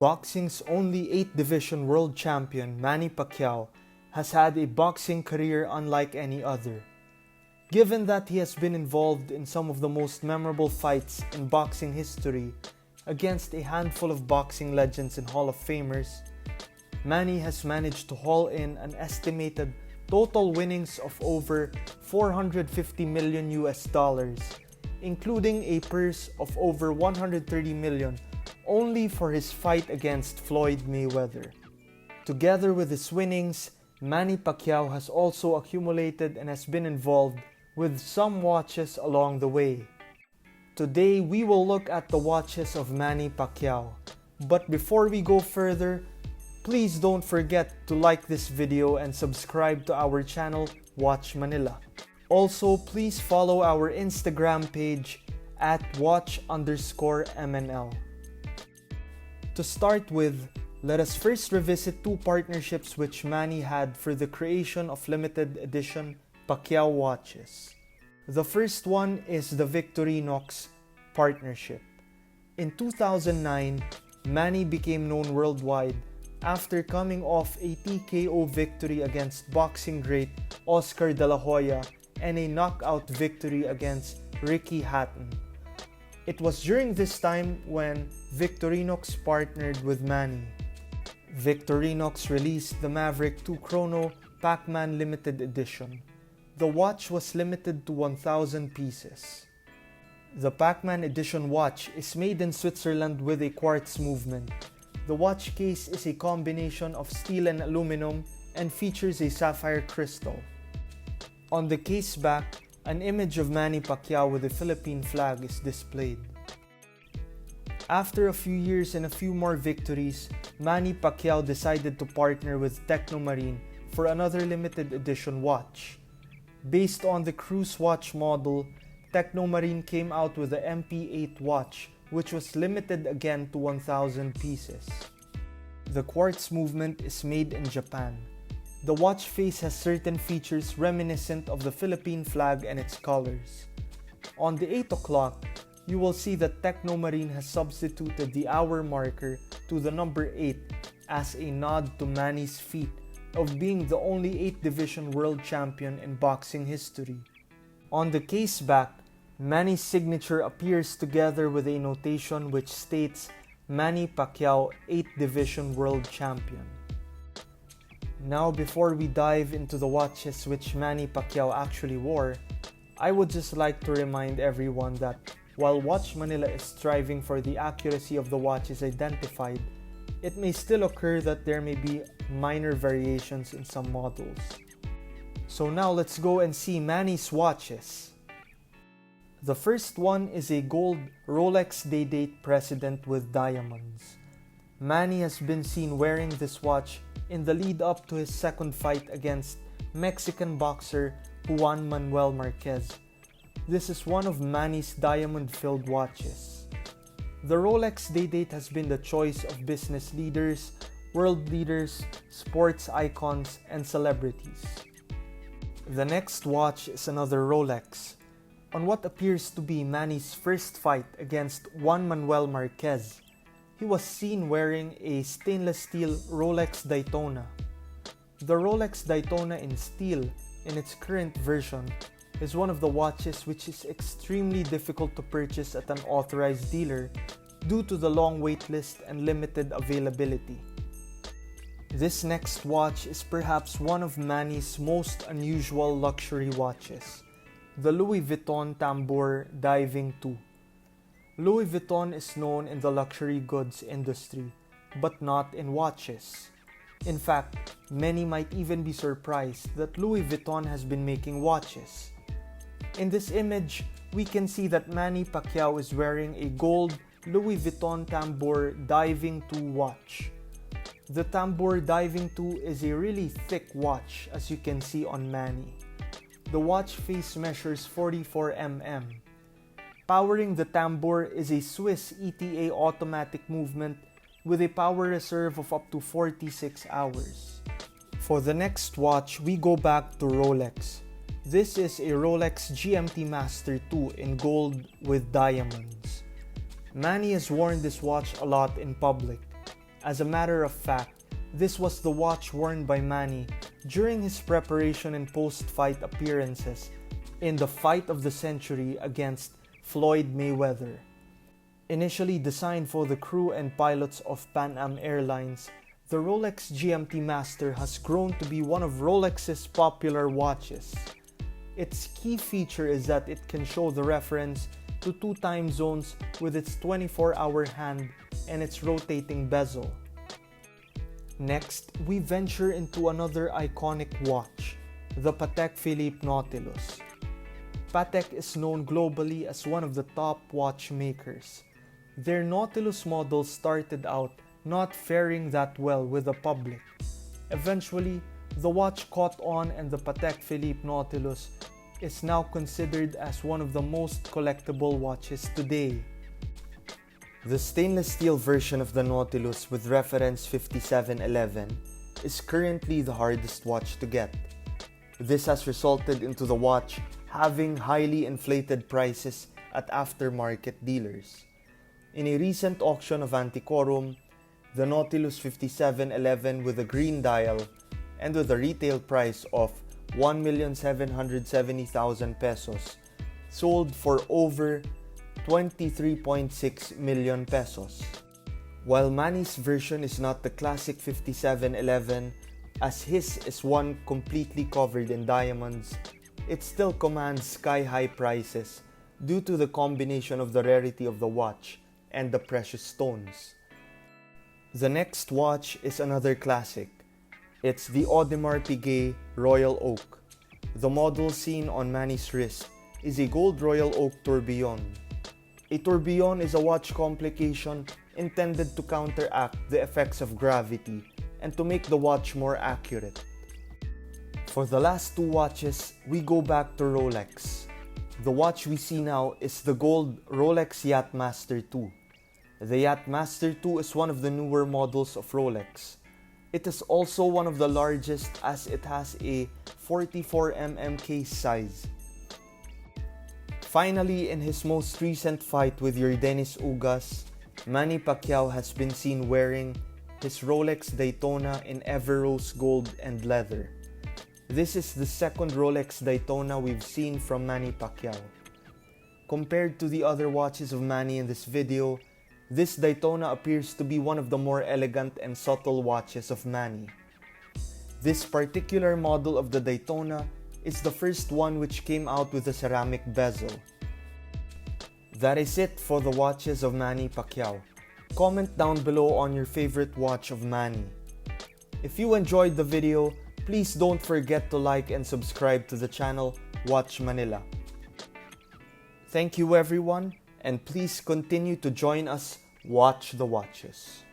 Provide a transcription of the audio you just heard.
Boxing's only 8-division world champion, Manny Pacquiao, has had a boxing career unlike any other. Given that he has been involved in some of the most memorable fights in boxing history against a handful of boxing legends and Hall of Famers, Manny has managed to haul in an estimated total winnings of over $450 million, including a purse of over $130 million only for his fight against Floyd Mayweather. Together with his winnings, Manny Pacquiao has also accumulated and has been involved with some watches along the way. Today we will look at the watches of Manny Pacquiao. But before we go further, please don't forget to like this video and subscribe to our channel, Watch Manila. Also, please follow our Instagram page at watch_MNL. To start with, let us first revisit two partnerships which Manny had for the creation of limited edition Pacquiao watches. The first one is the Victorinox partnership. In 2009, Manny became known worldwide after coming off a TKO victory against boxing great Oscar De La Hoya and a knockout victory against Ricky Hatton. It was during this time when Victorinox partnered with Manny. Victorinox released the Maverick 2 Chrono Pacman limited edition. The watch was limited to 1,000 pieces. The Pacman edition watch is made in Switzerland with a quartz movement. The watch case is a combination of steel and aluminum and features a sapphire crystal. On the case back, an image of Manny Pacquiao with a Philippine flag is displayed. After a few years and a few more victories, Manny Pacquiao decided to partner with Technomarine for another limited edition watch. Based on the cruise watch model, Technomarine came out with the MP8 watch, which was limited again to 1,000 pieces. The quartz movement is made in Japan. The watch face has certain features reminiscent of the Philippine flag and its colors. On the 8 o'clock, you will see that Technomarine has substituted the hour marker to the number 8 as a nod to Manny's feat of being the only 8-division world champion in boxing history. On the case back, Manny's signature appears together with a notation which states Manny Pacquiao 8-division world champion. Now, before we dive into the watches which Manny Pacquiao actually wore, I would just like to remind everyone that while Watch Manila is striving for the accuracy of the watches identified, it may still occur that there may be minor variations in some models. So now let's go and see Manny's watches. The first one is a gold Rolex Day-Date President with diamonds. Manny has been seen wearing this watch in the lead up to his second fight against Mexican boxer Juan Manuel Marquez. This is one of Manny's diamond-filled watches. The Rolex Day-Date has been the choice of business leaders, world leaders, sports icons, and celebrities. The next watch is another Rolex. On what appears to be Manny's first fight against Juan Manuel Marquez, he was seen wearing a stainless steel Rolex Daytona. The Rolex Daytona in steel, in its current version, is one of the watches which is extremely difficult to purchase at an authorized dealer due to the long waitlist and limited availability. This next watch is perhaps one of Manny's most unusual luxury watches, the Louis Vuitton Tambour Diving 2. Louis Vuitton is known in the luxury goods industry, but not in watches. In fact, many might even be surprised that Louis Vuitton has been making watches. In this image, we can see that Manny Pacquiao is wearing a gold Louis Vuitton Tambour Diving 2 watch. The Tambour Diving 2 is a really thick watch, as you can see on Manny. The watch face measures 44 mm. Powering the Tambour is a Swiss ETA automatic movement with a power reserve of up to 46 hours. For the next watch, we go back to Rolex. This is a Rolex GMT-Master II in gold with diamonds. Manny has worn this watch a lot in public. As a matter of fact, this was the watch worn by Manny during his preparation and post-fight appearances in the fight of the century against Floyd Mayweather. Initially designed for the crew and pilots of Pan Am Airlines, the Rolex GMT-Master has grown to be one of Rolex's popular watches. Its key feature is that it can show the reference to 2 time zones with its 24-hour hand and its rotating bezel. Next, we venture into another iconic watch, the Patek Philippe Nautilus. Patek is known globally as one of the top watchmakers. Their Nautilus model started out not faring that well with the public. Eventually, the watch caught on and the Patek Philippe Nautilus is now considered as one of the most collectible watches today. The stainless steel version of the Nautilus with reference 5711 is currently the hardest watch to get. This has resulted into the watch having highly inflated prices at aftermarket dealers. In a recent auction of Antiquorum, the Nautilus 5711 with a green dial and with a retail price of 1,770,000 pesos sold for over 23.6 million pesos. While Manny's version is not the classic 5711, as his is one completely covered in diamonds, it still commands sky-high prices due to the combination of the rarity of the watch and the precious stones. The next watch is another classic. It's the Audemars Piguet Royal Oak. The model seen on Manny's wrist is a gold Royal Oak tourbillon. A tourbillon is a watch complication intended to counteract the effects of gravity and to make the watch more accurate. For the last 2 watches, we go back to Rolex. The watch we see now is the gold Rolex Yacht-Master II. The Yacht-Master II is one of the newer models of Rolex. It is also one of the largest as it has a 44mm case size. Finally, in his most recent fight with Yordenis Ugas, Manny Pacquiao has been seen wearing his Rolex Daytona in Everose gold and leather. This is the second Rolex Daytona we've seen from Manny Pacquiao. Compared to the other watches of Manny in this video, this Daytona appears to be one of the more elegant and subtle watches of Manny. This particular model of the Daytona is the first one which came out with a ceramic bezel. That is it for the watches of Manny Pacquiao. Comment down below on your favorite watch of Manny. If you enjoyed the video, please don't forget to like and subscribe to the channel Watch Manila. Thank you everyone, and please continue to join us watch the watches.